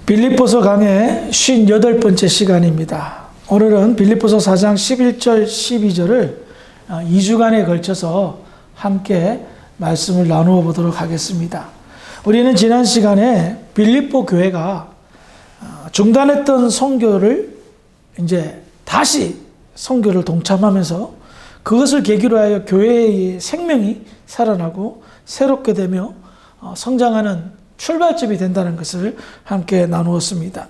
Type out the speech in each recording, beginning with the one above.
빌립보서 강의 58번째 시간입니다. 오늘은 빌립보서 4장 11절 12절을 2주간에 걸쳐서 함께 말씀을 나누어 보도록 하겠습니다. 우리는 지난 시간에 빌립보 교회가 중단했던 선교를 이제 다시 선교를 동참하면서 그것을 계기로 하여 교회의 생명이 살아나고 새롭게 되며 성장하는 출발점이 된다는 것을 함께 나누었습니다.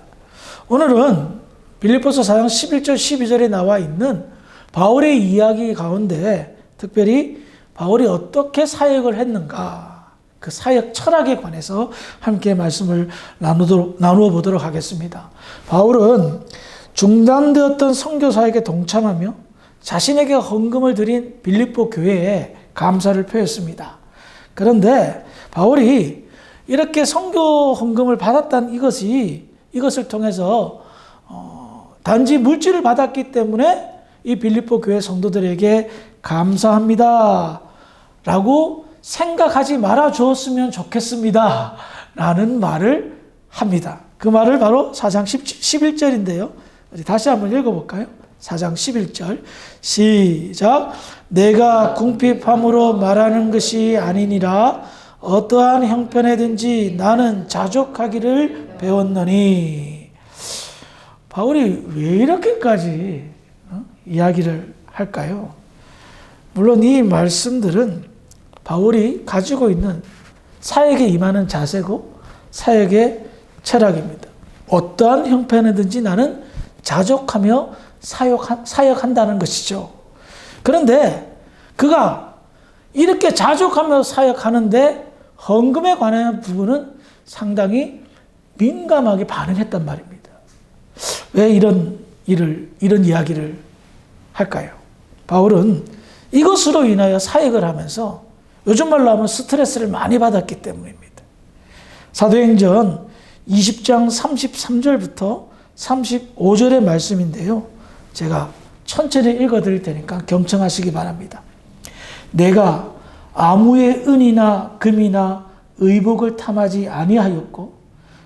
오늘은 빌립보서 4장 11절 12절에 나와 있는 바울의 이야기 가운데 특별히 바울이 어떻게 사역을 했는가, 그 사역 철학에 관해서 함께 말씀을 나누어 보도록 하겠습니다. 바울은 중단되었던 선교 사역에 동참하며 자신에게 헌금을 드린 빌립보 교회에 감사를 표했습니다. 그런데 바울이 이렇게 선교 헌금을 받았다는 이것을 통해서 단지 물질을 받았기 때문에 이 빌립보 교회 성도들에게 감사합니다 라고 생각하지 말아 주었으면 좋겠습니다 라는 말을 합니다. 그 말을 바로 4장 11절인데요. 다시 한번 읽어볼까요? 4장 11절 시작. 내가 궁핍함으로 말하는 것이 아니니라. 어떠한 형편에든지 나는 자족하기를 배웠노니. 바울이 왜 이렇게까지 이야기를 할까요? 물론 이 말씀들은 바울이 가지고 있는 사역에 임하는 자세고 사역의 철학입니다. 어떠한 형편에든지 나는 자족하며 사역한다는 것이죠. 그런데 그가 이렇게 자족하며 사역하는데 헌금에 관한 부분은 상당히 민감하게 반응했단 말입니다. 왜 이런 이야기를 할까요? 바울은 이것으로 인하여 사역을 하면서 요즘 말로 하면 스트레스를 많이 받았기 때문입니다. 사도행전 20장 33절부터 35절의 말씀인데요. 제가 천천히 읽어드릴 테니까 경청하시기 바랍니다. 내가 아무의 은이나 금이나 의복을 탐하지 아니하였고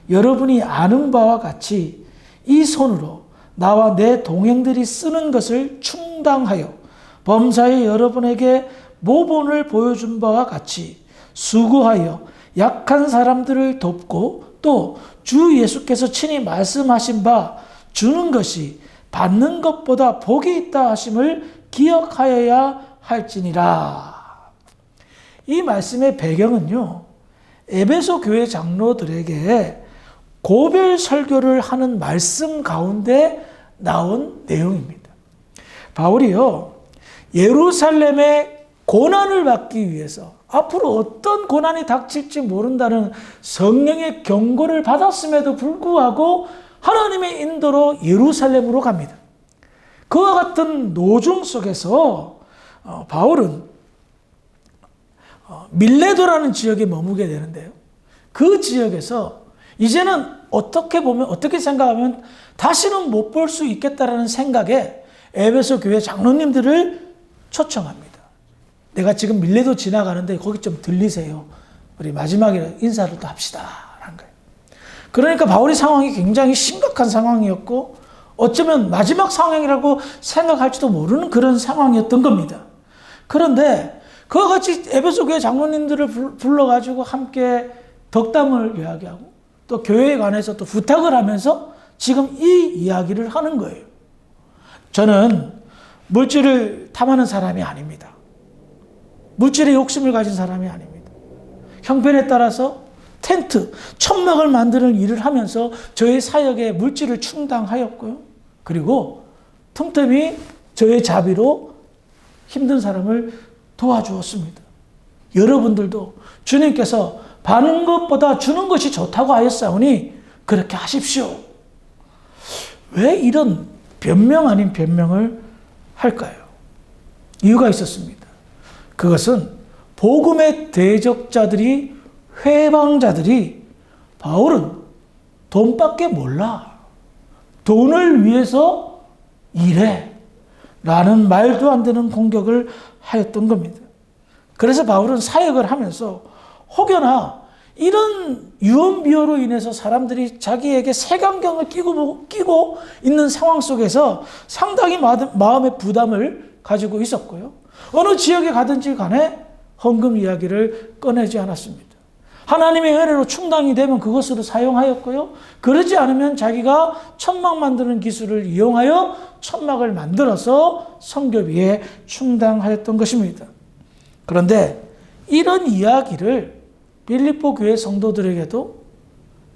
여러분이 아는 바와 같이 이 손으로 나와 내 동행들이 쓰는 것을 충당하여 범사에 여러분에게 모본을 보여준 바와 같이 수고하여 약한 사람들을 돕고 또 주 예수께서 친히 말씀하신 바 주는 것이 받는 것보다 복이 있다 하심을 기억하여야 할지니라. 이 말씀의 배경은요, 에베소 교회 장로들에게 고별 설교를 하는 말씀 가운데 나온 내용입니다. 바울이요, 예루살렘의 고난을 받기 위해서 앞으로 어떤 고난이 닥칠지 모른다는 성령의 경고를 받았음에도 불구하고 하나님의 인도로 예루살렘으로 갑니다. 그와 같은 노중 속에서 바울은 밀레도라는 지역에 머무게 되는데요. 그 지역에서 이제는 어떻게 생각하면 다시는 못 볼 수 있겠다라는 생각에 에베소 교회 장로님들을 초청합니다. 내가 지금 밀레도 지나가는데 거기 좀 들리세요. 우리 마지막에 인사를 또 합시다. 라는 거예요. 그러니까 바울의 상황이 굉장히 심각한 상황이었고 어쩌면 마지막 상황이라고 생각할지도 모르는 그런 상황이었던 겁니다. 그런데 그와 같이 에베소 교회 장로님들을 불러가지고 함께 덕담을 이야기하고 또 교회에 관해서 또 부탁을 하면서 지금 이 이야기를 하는 거예요. 저는 물질을 탐하는 사람이 아닙니다. 물질에 욕심을 가진 사람이 아닙니다. 형편에 따라서 텐트, 천막을 만드는 일을 하면서 저의 사역에 물질을 충당하였고요. 그리고 틈틈이 저의 자비로 힘든 사람을 도와주었습니다. 여러분들도 주님께서 받는 것보다 주는 것이 좋다고 하였사오니 그렇게 하십시오. 왜 이런 변명 아닌 변명을 할까요? 이유가 있었습니다. 그것은 복음의 대적자들이, 회방자들이 바울은 돈밖에 몰라, 돈을 위해서 일해 라는 말도 안 되는 공격을 하였던 겁니다. 그래서 바울은 사역을 하면서 혹여나 이런 유언비어로 인해서 사람들이 자기에게 색안경을 끼고 있는 상황 속에서 상당히 마음의 부담을 가지고 있었고요. 어느 지역에 가든지 간에 헌금 이야기를 꺼내지 않았습니다. 하나님의 은혜로 충당이 되면 그것으로 사용하였고요. 그러지 않으면 자기가 천막 만드는 기술을 이용하여 천막을 만들어서 선교비에 충당하였던 것입니다. 그런데 이런 이야기를 빌립보 교회 성도들에게도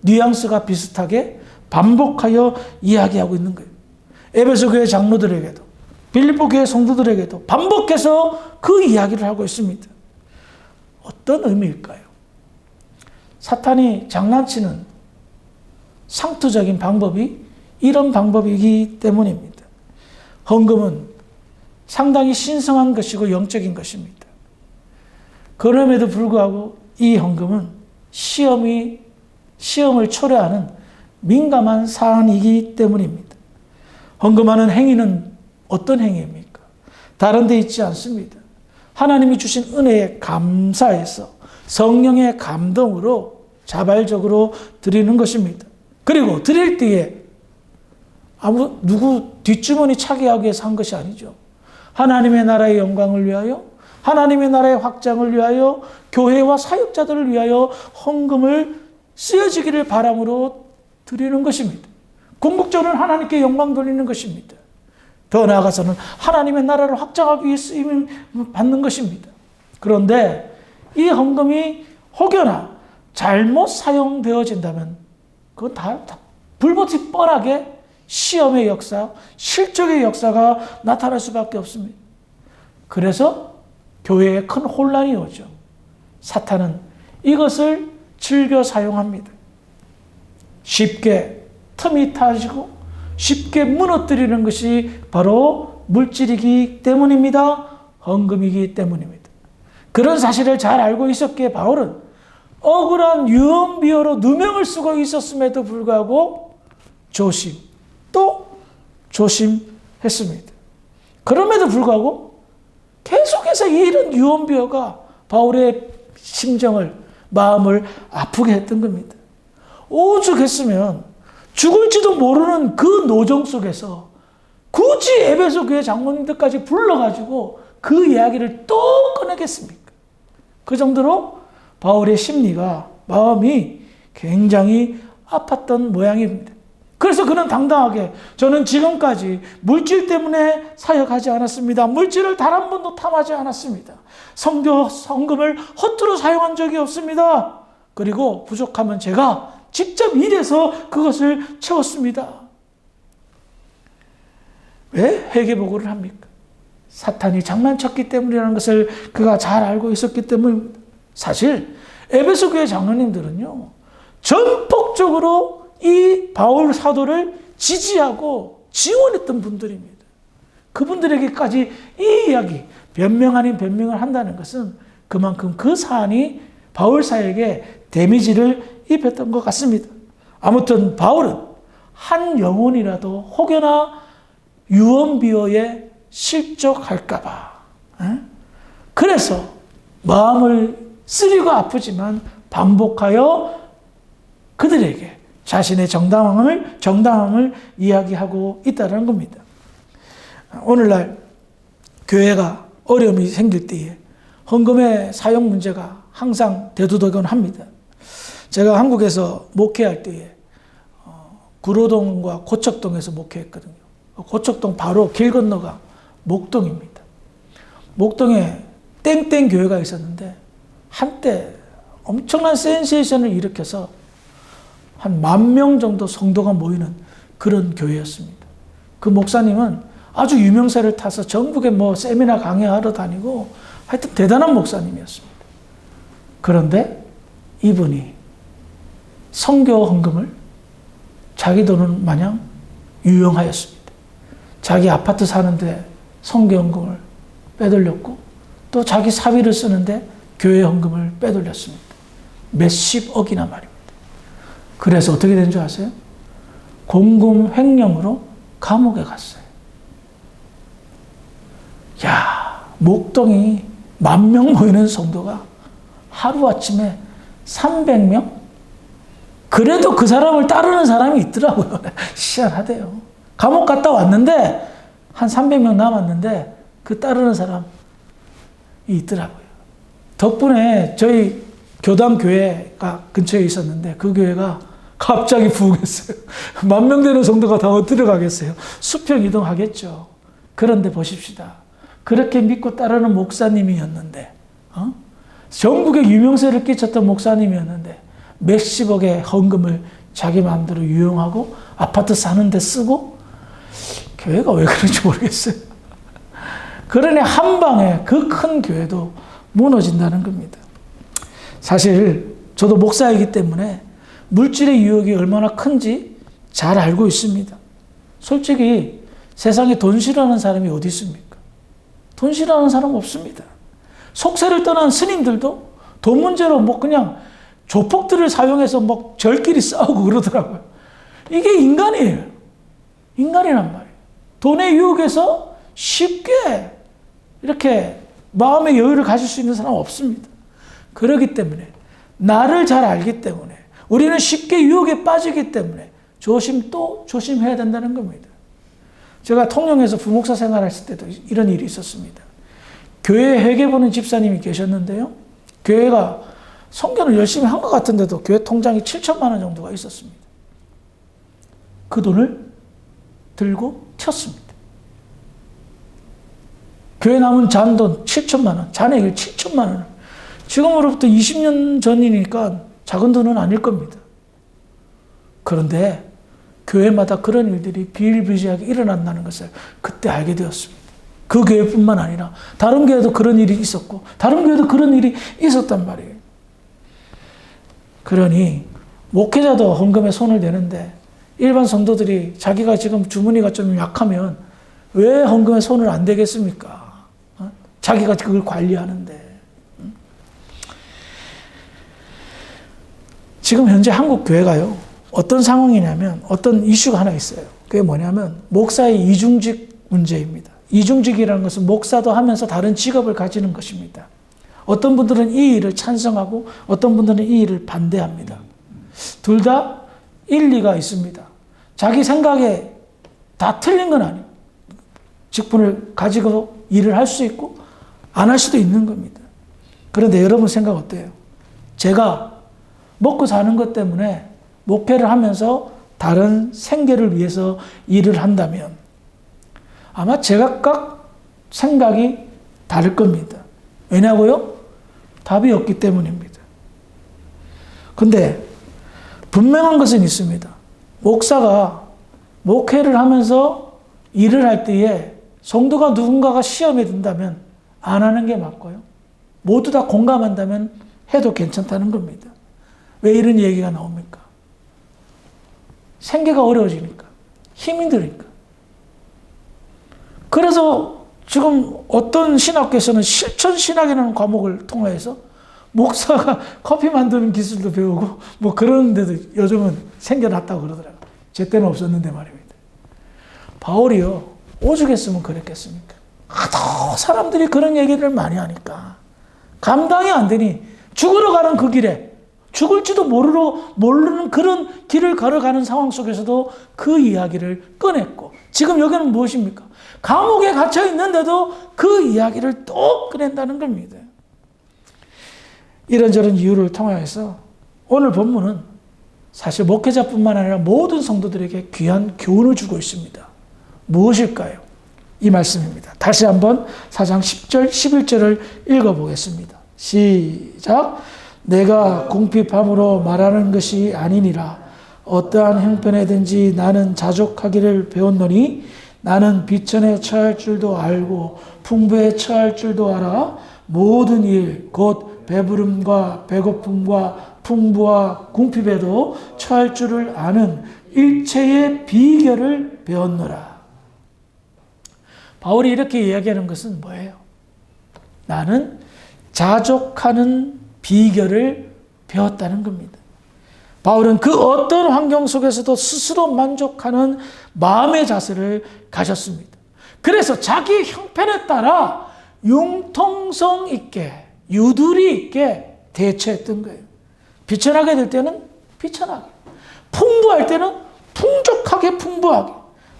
뉘앙스가 비슷하게 반복하여 이야기하고 있는 거예요. 에베소 교회 장로들에게도 빌립보 교회 성도들에게도 반복해서 그 이야기를 하고 있습니다. 어떤 의미일까요? 사탄이 장난치는 상투적인 방법이 이런 방법이기 때문입니다. 헌금은 상당히 신성한 것이고 영적인 것입니다. 그럼에도 불구하고 이 헌금은 시험을 초래하는 민감한 사안이기 때문입니다. 헌금하는 행위는 어떤 행위입니까? 다른 데 있지 않습니다. 하나님이 주신 은혜에 감사해서 성령의 감동으로 자발적으로 드리는 것입니다. 그리고 드릴 때에 누구 뒷주머니 차게 하기 위해서 한 것이 아니죠. 하나님의 나라의 영광을 위하여, 하나님의 나라의 확장을 위하여, 교회와 사역자들을 위하여 헌금을 쓰여지기를 바람으로 드리는 것입니다. 궁극적으로는 하나님께 영광 돌리는 것입니다. 더 나아가서는 하나님의 나라를 확장하기 위해 쓰임을 받는 것입니다. 그런데 이 헌금이 혹여나 잘못 사용되어진다면 그건 다 불보듯 뻔하게 시험의 역사, 실족의 역사가 나타날 수밖에 없습니다. 그래서 교회에 큰 혼란이 오죠. 사탄은 이것을 즐겨 사용합니다. 쉽게 틈이 타지고 쉽게 무너뜨리는 것이 바로 물질이기 때문입니다. 헌금이기 때문입니다. 그런 사실을 잘 알고 있었기에 바울은 억울한 유언비어로 누명을 쓰고 있었음에도 불구하고 또 조심했습니다. 그럼에도 불구하고 계속해서 이런 유언비어가 바울의 심정을, 마음을 아프게 했던 겁니다. 오죽했으면 죽을지도 모르는 그 노정 속에서 굳이 에베소 교회 장로님들까지 불러가지고 그 이야기를 또 꺼내겠습니까? 그 정도로 바울의 심리가, 마음이 굉장히 아팠던 모양입니다. 그래서 그는 당당하게 저는 지금까지 물질 때문에 사역하지 않았습니다. 물질을 단 한 번도 탐하지 않았습니다. 성금을 허투루 사용한 적이 없습니다. 그리고 부족하면 제가 직접 일해서 그것을 채웠습니다. 왜 회개보고를 합니까? 사탄이 장난쳤기 때문이라는 것을 그가 잘 알고 있었기 때문입니다. 사실 에베소 교회 장로님들은요, 전폭적으로 이 바울 사도를 지지하고 지원했던 분들입니다. 그분들에게까지 이 이야기, 변명 아닌 변명을 한다는 것은 그만큼 그 사안이 바울 사에게 데미지를 입혔던 것 같습니다. 아무튼 바울은 한 영혼이라도 혹여나 유언비어에 실족할까봐, 그래서 마음을 쓰리고 아프지만 반복하여 그들에게 자신의 정당함을 이야기하고 있다는 겁니다. 오늘날 교회가 어려움이 생길 때에 헌금의 사용 문제가 항상 대두되곤 합니다. 제가 한국에서 목회할 때에 구로동과 고척동에서 목회했거든요. 고척동 바로 길 건너가 목동입니다. 목동에 땡땡 교회가 있었는데 한때 엄청난 센세이션을 일으켜서 한 10,000명 정도 성도가 모이는 그런 교회였습니다. 그 목사님은 아주 유명세를 타서 전국에 세미나 강의하러 다니고 하여튼 대단한 목사님이었습니다. 그런데 이분이 선교 헌금을 자기 돈은 마냥 유용하였습니다. 자기 아파트 사는데 선교 헌금을 빼돌렸고 또 자기 사비를 쓰는데 교회 헌금을 빼돌렸습니다. 몇십억이나 말입니다. 그래서 어떻게 된 줄 아세요? 공금 횡령으로 감옥에 갔어요. 목동이 10,000명 모이는 성도가 하루아침에 300명? 그래도 그 사람을 따르는 사람이 있더라고요. 희한하대요. 감옥 갔다 왔는데 한 300명 남았는데 그 따르는 사람이 있더라고요. 덕분에 저희 교당 교회가 근처에 있었는데 그 교회가 갑자기 부흥했어요. 10,000명 되는 성도가 다 어디로 가겠어요? 수평 이동하겠죠. 그런데 보십시다. 그렇게 믿고 따르는 목사님이었는데, 전국에 유명세를 끼쳤던 목사님이었는데 몇십억의 헌금을 자기 마음대로 유용하고 아파트 사는데 쓰고, 교회가 왜 그런지 모르겠어요. 그러니 한 방에 그 큰 교회도 무너진다는 겁니다. 사실 저도 목사이기 때문에 물질의 유혹이 얼마나 큰지 잘 알고 있습니다. 솔직히 세상에 돈 싫어하는 사람이 어디 있습니까? 돈 싫어하는 사람 없습니다. 속세를 떠난 스님들도 돈 문제로 뭐 그냥 조폭들을 사용해서 뭐 절끼리 싸우고 그러더라고요. 이게 인간이에요. 인간이란 말이에요. 돈의 유혹에서 쉽게 이렇게 마음의 여유를 가질 수 있는 사람은 없습니다. 그렇기 때문에 나를 잘 알기 때문에 우리는 쉽게 유혹에 빠지기 때문에 조심 또 조심해야 된다는 겁니다. 제가 통영에서 부목사 생활했을 때도 이런 일이 있었습니다. 교회 회계 보는 집사님이 계셨는데요. 교회가 성견을 열심히 한 것 같은데도 교회 통장이 7천만 원 정도가 있었습니다. 그 돈을 들고 튀었습니다. 교회 남은 잔돈 7천만 원, 잔액을 7천만 원. 지금으로부터 20년 전이니까 작은 돈은 아닐 겁니다. 그런데 교회마다 그런 일들이 비일비재하게 일어난다는 것을 그때 알게 되었습니다. 그 교회뿐만 아니라 다른 교회도 그런 일이 있었고 다른 교회도 그런 일이 있었단 말이에요. 그러니 목회자도 헌금에 손을 대는데 일반 성도들이 자기가 지금 주머니가 좀 약하면 왜 헌금에 손을 안 대겠습니까? 자기가 그걸 관리하는데. 지금 현재 한국 교회가요, 어떤 상황이냐면 어떤 이슈가 하나 있어요. 그게 뭐냐면 목사의 이중직 문제입니다. 이중직이라는 것은 목사도 하면서 다른 직업을 가지는 것입니다. 어떤 분들은 이 일을 찬성하고 어떤 분들은 이 일을 반대합니다. 둘 다 일리가 있습니다. 자기 생각에 다 틀린 건 아니에요. 직분을 가지고 일을 할 수 있고 안 할 수도 있는 겁니다. 그런데 여러분 생각 어때요? 제가 먹고 사는 것 때문에 목회를 하면서 다른 생계를 위해서 일을 한다면 아마 제각각 생각이 다를 겁니다. 왜냐고요? 답이 없기 때문입니다. 근데 분명한 것은 있습니다. 목사가 목회를 하면서 일을 할 때에 성도가 누군가가 시험에 든다면 안 하는 게 맞고요. 모두 다 공감한다면 해도 괜찮다는 겁니다. 왜 이런 얘기가 나옵니까? 생계가 어려워지니까. 힘이 드니까. 그래서 지금 어떤 신학교에서는 실천신학이라는 과목을 통해서 목사가 커피 만드는 기술도 배우고 뭐 그러는데도 요즘은 생겨났다고 그러더라고요. 제 때는 없었는데 말입니다. 바울이요, 오죽했으면 그랬겠습니까? 하도 사람들이 그런 얘기를 많이 하니까 감당이 안 되니 죽으러 가는 그 길에 죽을지도 모르는 그런 길을 걸어가는 상황 속에서도 그 이야기를 꺼냈고, 지금 여기는 무엇입니까? 감옥에 갇혀 있는데도 그 이야기를 또 꺼낸다는 겁니다. 이런저런 이유를 통해서 오늘 본문은 사실 목회자뿐만 아니라 모든 성도들에게 귀한 교훈을 주고 있습니다. 무엇일까요? 이 말씀입니다. 다시 한번 4장 10절, 11절을 읽어보겠습니다. 시작. 내가 궁핍함으로 말하는 것이 아니니라. 어떠한 형편에든지 나는 자족하기를 배웠노니 나는 비천에 처할 줄도 알고 풍부에 처할 줄도 알아. 모든 일 곧 배부름과 배고픔과 풍부와 궁핍에도 처할 줄을 아는 일체의 비결을 배웠노라. 바울이 이렇게 이야기하는 것은 뭐예요? 나는 자족하는 비결을 배웠다는 겁니다. 바울은 그 어떤 환경 속에서도 스스로 만족하는 마음의 자세를 가졌습니다. 그래서 자기 형편에 따라 융통성 있게, 유두리 있게 대처했던 거예요. 비천하게 될 때는 비천하게, 풍부할 때는 풍족하게 풍부하게,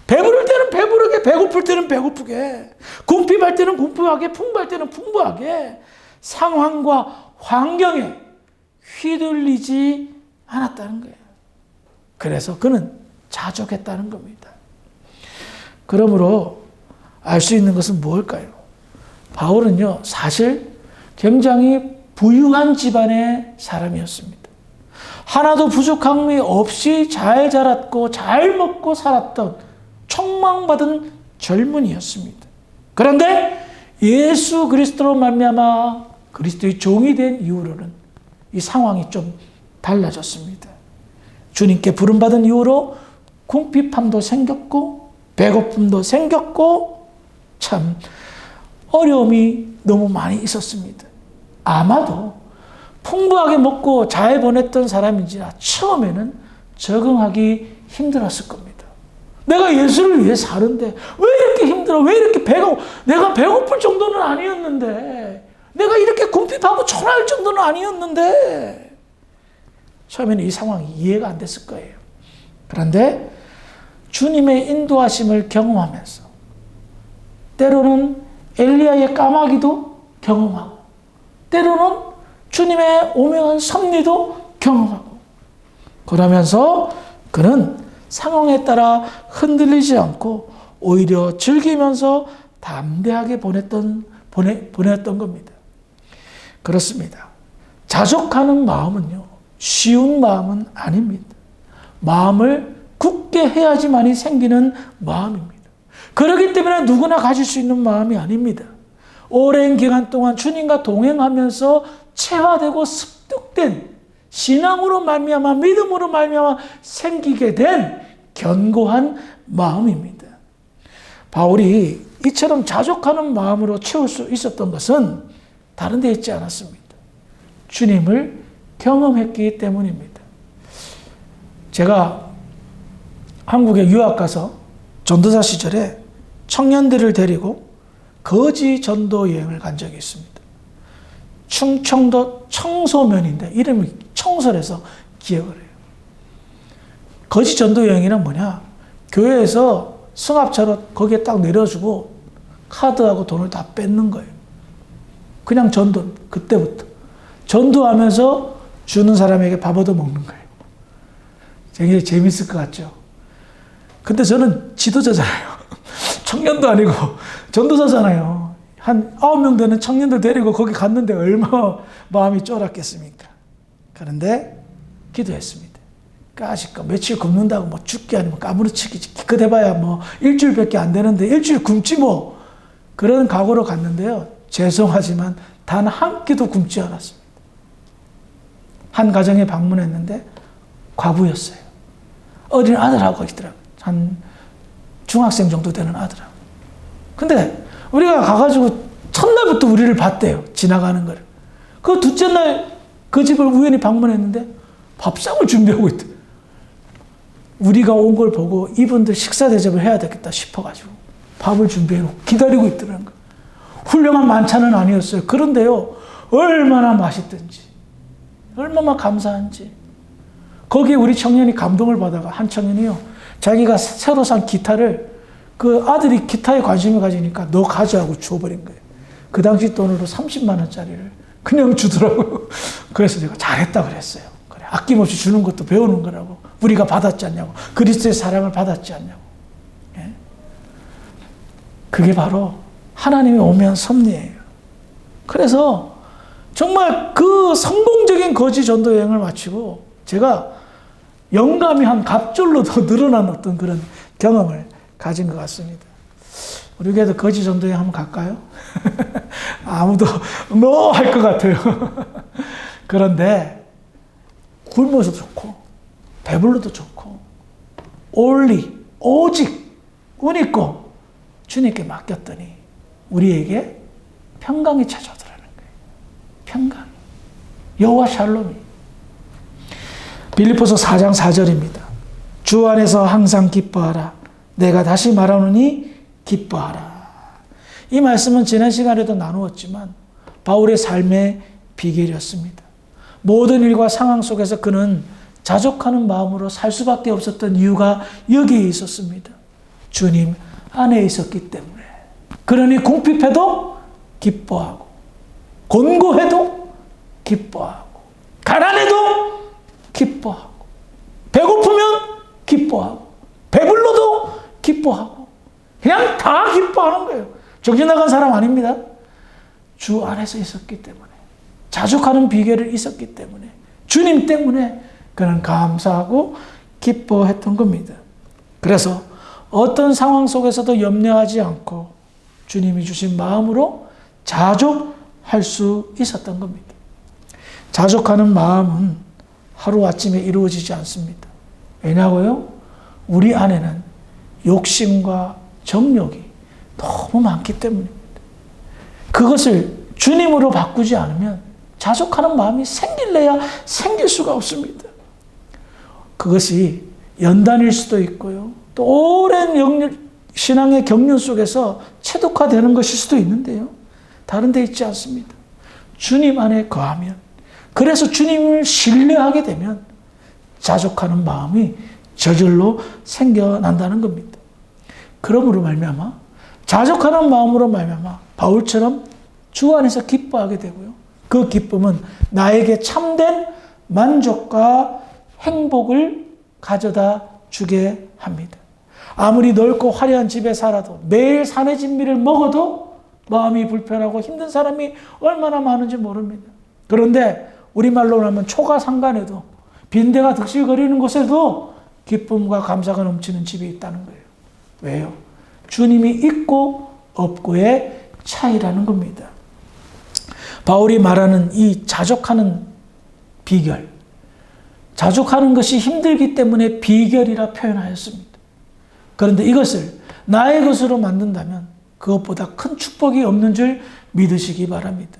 배부를 때는 배부르게, 배고플 때는 배고프게, 궁핍할 때는 궁핍하게, 풍부할 때는 풍부하게 상황과 환경에 휘둘리지 않았다는 거예요. 그래서 그는 자족했다는 겁니다. 그러므로 알 수 있는 것은 무엇일까요? 바울은요, 사실 굉장히 부유한 집안의 사람이었습니다. 하나도 부족함이 없이 잘 자랐고 잘 먹고 살았던 촉망받은 젊은이였습니다. 그런데 예수 그리스도로 말미암아 그리스도의 종이 된 이후로는 이 상황이 좀 달라졌습니다. 주님께 부름받은 이후로 궁핍함도 생겼고 배고픔도 생겼고 참 어려움이 너무 많이 있었습니다. 아마도 풍부하게 먹고 잘 보냈던 사람인지라 처음에는 적응하기 힘들었을 겁니다. 내가 예수를 위해 사는데 왜 이렇게 힘들어? 왜 이렇게 내가 배고플 정도는 아니었는데, 내가 이렇게 궁핍하고 초라할 정도는 아니었는데, 처음에는 이 상황이 이해가 안 됐을 거예요. 그런데 주님의 인도하심을 경험하면서 때로는 엘리야의 까마귀도 경험하고 때로는 주님의 오묘한 섭리도 경험하고, 그러면서 그는 상황에 따라 흔들리지 않고 오히려 즐기면서 담대하게 보냈던 겁니다. 그렇습니다. 자족하는 마음은요, 쉬운 마음은 아닙니다. 마음을 굳게 해야지만이 생기는 마음입니다. 그렇기 때문에 누구나 가질 수 있는 마음이 아닙니다. 오랜 기간 동안 주님과 동행하면서 체화되고 습득된 신앙으로 말미암아, 믿음으로 말미암아 생기게 된 견고한 마음입니다. 바울이 이처럼 자족하는 마음으로 채울 수 있었던 것은 다른 데 있지 않았습니다. 주님을 경험했기 때문입니다. 제가 한국에 유학 가서 전도사 시절에 청년들을 데리고 거지 전도 여행을 간 적이 있습니다. 충청도 청소면인데 이름이 청설해서 기억을 해요. 거지 전도 여행이란 뭐냐? 교회에서 승합차로 거기에 딱 내려주고 카드하고 돈을 다 뺏는 거예요. 그냥 전도, 그때부터. 전도하면서 주는 사람에게 밥 얻어 먹는 거예요. 굉장히 재밌을 것 같죠? 근데 저는 지도자잖아요. 청년도 아니고 전도사잖아요. 한 9명 되는 청년들 데리고 거기 갔는데 얼마나 마음이 쫄았겠습니까? 그런데 기도했습니다. 아직까 며칠 굶는다고 뭐 죽기 아니면 까무러치기 기껏 해봐야 뭐 일주일밖에 안 되는데 일주일 굶지 뭐, 그런 각오로 갔는데요. 죄송하지만 단 한 끼도 굶지 않았습니다. 한 가정에 방문했는데 과부였어요. 어린 아들하고 있더라고요. 한 중학생 정도 되는 아들하고. 근데 우리가 가가지고 첫날부터 우리를 봤대요. 지나가는 거를. 그 둘째 날 그 집을 우연히 방문했는데 밥상을 준비하고 있대. 우리가 온 걸 보고 이분들 식사 대접을 해야 되겠다 싶어가지고 밥을 준비해놓고 기다리고 있더라는 거예요. 훌륭한 만찬은 아니었어요. 그런데요, 얼마나 맛있든지, 얼마나 감사한지. 거기에 우리 청년이 감동을 받아가 한 청년이요, 자기가 새로 산 기타를 그 아들이 기타에 관심을 가지니까 너 가져하고 줘버린 거예요. 그 당시 돈으로 30만 원짜리를 그냥 주더라고요. 그래서 제가 잘했다 그랬어요. 그래, 아낌없이 주는 것도 배우는 거라고. 우리가 받았지 않냐고. 그리스도의 사랑을 받았지 않냐고. 예? 그게 바로 하나님의 오묘한 섭리예요. 그래서 정말 그 성공적인 거지 전도 여행을 마치고 제가 영감이 한 갑절로 더 늘어난 어떤 그런 경험을 가진 것 같습니다. 우리 교회도 거지 전도 여행 한번 갈까요? 아무도 너 할 것 같아요. 그런데 굶어서 좋고 배불러도 좋고 오직 운 있고 주님께 맡겼더니 우리에게 평강이 찾아오더라는 거예요. 평강. 여호와 샬롬이. 빌립보서 4장 4절입니다. 주 안에서 항상 기뻐하라. 내가 다시 말하노니 기뻐하라. 이 말씀은 지난 시간에도 나누었지만 바울의 삶의 비결이었습니다. 모든 일과 상황 속에서 그는 자족하는 마음으로 살 수밖에 없었던 이유가 여기에 있었습니다. 주님 안에 있었기 때문에. 그러니 궁핍해도 기뻐하고, 곤고해도 기뻐하고, 가난해도 기뻐하고, 배고프면 기뻐하고, 배불러도 기뻐하고, 그냥 다 기뻐하는 거예요. 정신 나간 사람 아닙니다. 주 안에서 있었기 때문에, 자족하는 비결이 있었기 때문에, 주님 때문에 그는 감사하고 기뻐했던 겁니다. 그래서 어떤 상황 속에서도 염려하지 않고 주님이 주신 마음으로 자족할 수 있었던 겁니다. 자족하는 마음은 하루아침에 이루어지지 않습니다. 왜냐고요? 우리 안에는 욕심과 정욕이 너무 많기 때문입니다. 그것을 주님으로 바꾸지 않으면 자족하는 마음이 생길래야 생길 수가 없습니다. 그것이 연단일 수도 있고요. 또 오랜 신앙의 경륜 속에서 체독화되는 것일 수도 있는데요. 다른 데 있지 않습니다. 주님 안에 거하면, 그래서 주님을 신뢰하게 되면 자족하는 마음이 저절로 생겨난다는 겁니다. 그러므로 말미암아 자족하는 마음으로 말미암아 바울처럼 주 안에서 기뻐하게 되고요. 그 기쁨은 나에게 참된 만족과 행복을 가져다 주게 합니다. 아무리 넓고 화려한 집에 살아도 매일 산의 진미를 먹어도 마음이 불편하고 힘든 사람이 얼마나 많은지 모릅니다. 그런데 우리말로 하면 초가상간에도, 빈대가 득실거리는 곳에도 기쁨과 감사가 넘치는 집이 있다는 거예요. 왜요? 주님이 있고 없고의 차이라는 겁니다. 바울이 말하는 이 자족하는 비결, 자족하는 것이 힘들기 때문에 비결이라 표현하였습니다. 그런데 이것을 나의 것으로 만든다면 그것보다 큰 축복이 없는 줄 믿으시기 바랍니다.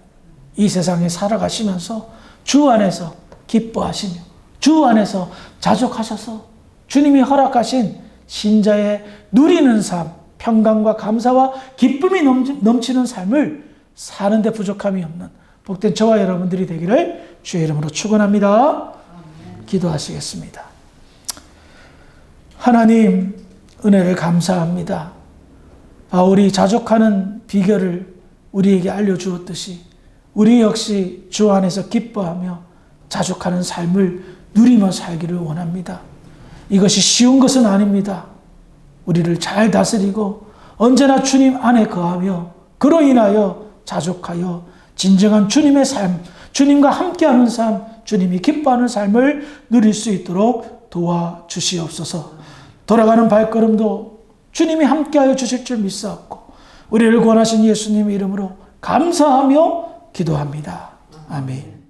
이 세상에 살아가시면서 주 안에서 기뻐하시며 주 안에서 자족하셔서 주님이 허락하신 신자의 누리는 삶, 평강과 감사와 기쁨이 넘치는 삶을 사는데 부족함이 없는 복된 저와 여러분들이 되기를 주의 이름으로 축원합니다. 기도하시겠습니다. 하나님, 은혜를 감사합니다. 바울이 자족하는 비결을 우리에게 알려주었듯이 우리 역시 주 안에서 기뻐하며 자족하는 삶을 누리며 살기를 원합니다. 이것이 쉬운 것은 아닙니다. 우리를 잘 다스리고 언제나 주님 안에 거하며 그로 인하여 자족하여 진정한 주님의 삶, 주님과 함께하는 삶, 주님이 기뻐하는 삶을 누릴 수 있도록 도와주시옵소서. 돌아가는 발걸음도 주님이 함께하여 주실 줄 믿사옵고 우리를 구원하신 예수님의 이름으로 감사하며 기도합니다. 아멘.